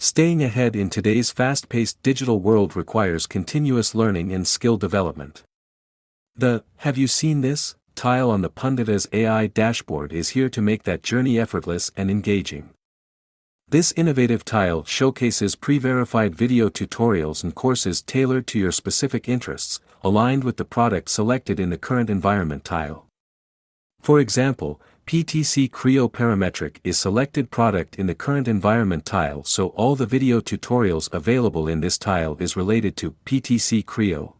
Staying ahead in today's fast-paced digital world requires continuous learning and skill development. The "Have you seen this?" tile on the Punditas AI dashboard is here to make that journey effortless and engaging. This innovative tile showcases pre-verified video tutorials and courses tailored to your specific interests, aligned with the product selected in the current environment tile. For example, PTC Creo Parametric is selected product in the current environment tile, so all the video tutorials available in this tile is related to PTC Creo.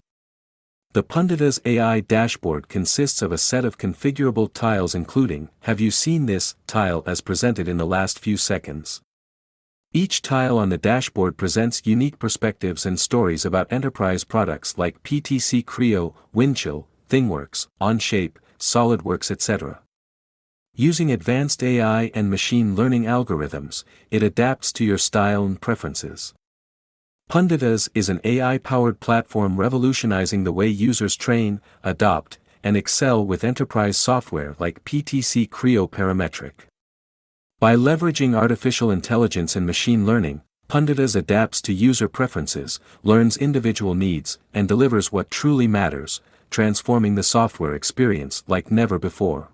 The Punditas AI dashboard consists of a set of configurable tiles including "Have you seen this?" tile as presented in the last few seconds. Each tile on the dashboard presents unique perspectives and stories about enterprise products like PTC Creo, Windchill, ThingWorx, Onshape, SolidWorks, etc. Using advanced AI and machine learning algorithms, it adapts to your style and preferences. Punditas is an AI-powered platform revolutionizing the way users train, adopt, and excel with enterprise software like PTC Creo Parametric. By leveraging artificial intelligence and machine learning, Punditas adapts to user preferences, learns individual needs, and delivers what truly matters, transforming the software experience like never before.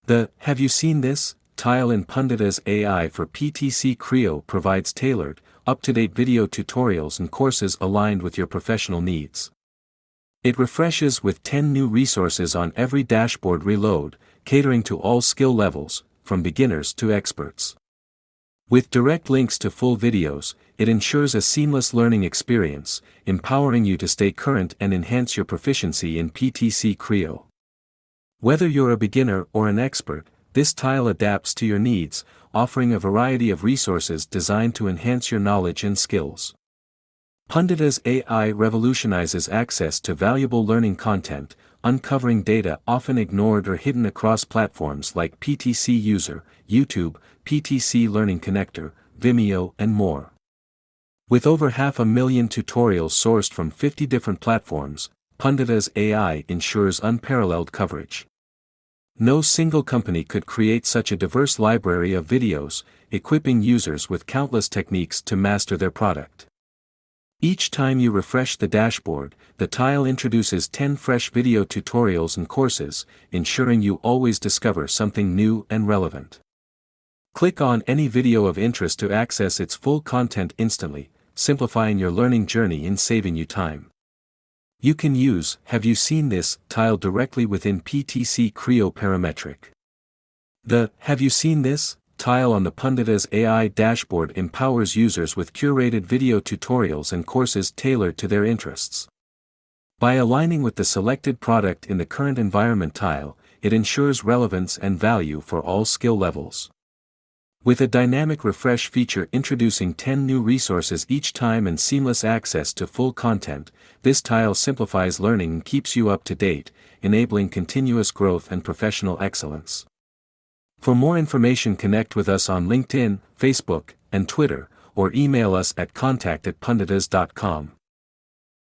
The "Have you seen this?" tile in Punditas AI for PTC Creo provides tailored, up-to-date video tutorials and courses aligned with your professional needs. It refreshes with 10 new resources on every dashboard reload, catering to all skill levels, from beginners to experts. With direct links to full videos, it ensures a seamless learning experience, empowering you to stay current and enhance your proficiency in PTC Creo. Whether you're a beginner or an expert, this tile adapts to your needs, offering a variety of resources designed to enhance your knowledge and skills. Punditas AI revolutionizes access to valuable learning content, uncovering data often ignored or hidden across platforms like PTC User, YouTube, PTC Learning Connector, Vimeo, and more. With over 500,000 tutorials sourced from 50 different platforms, Punditas AI ensures unparalleled coverage. No single company could create such a diverse library of videos, equipping users with countless techniques to master their product. Each time you refresh the dashboard, the tile introduces 10 fresh video tutorials and courses, ensuring you always discover something new and relevant. Click on any video of interest to access its full content instantly, simplifying your learning journey and saving you time. You can use "Have you seen this?" tile directly within PTC Creo Parametric. The "Have you seen this?" tile on the Punditas AI dashboard empowers users with curated video tutorials and courses tailored to their interests. By aligning with the selected product in the current environment tile, it ensures relevance and value for all skill levels. With a dynamic refresh feature introducing 10 new resources each time and seamless access to full content, this tile simplifies learning and keeps you up to date, enabling continuous growth and professional excellence. For more information, connect with us on LinkedIn, Facebook, and Twitter, or email us at contact@punditas.com.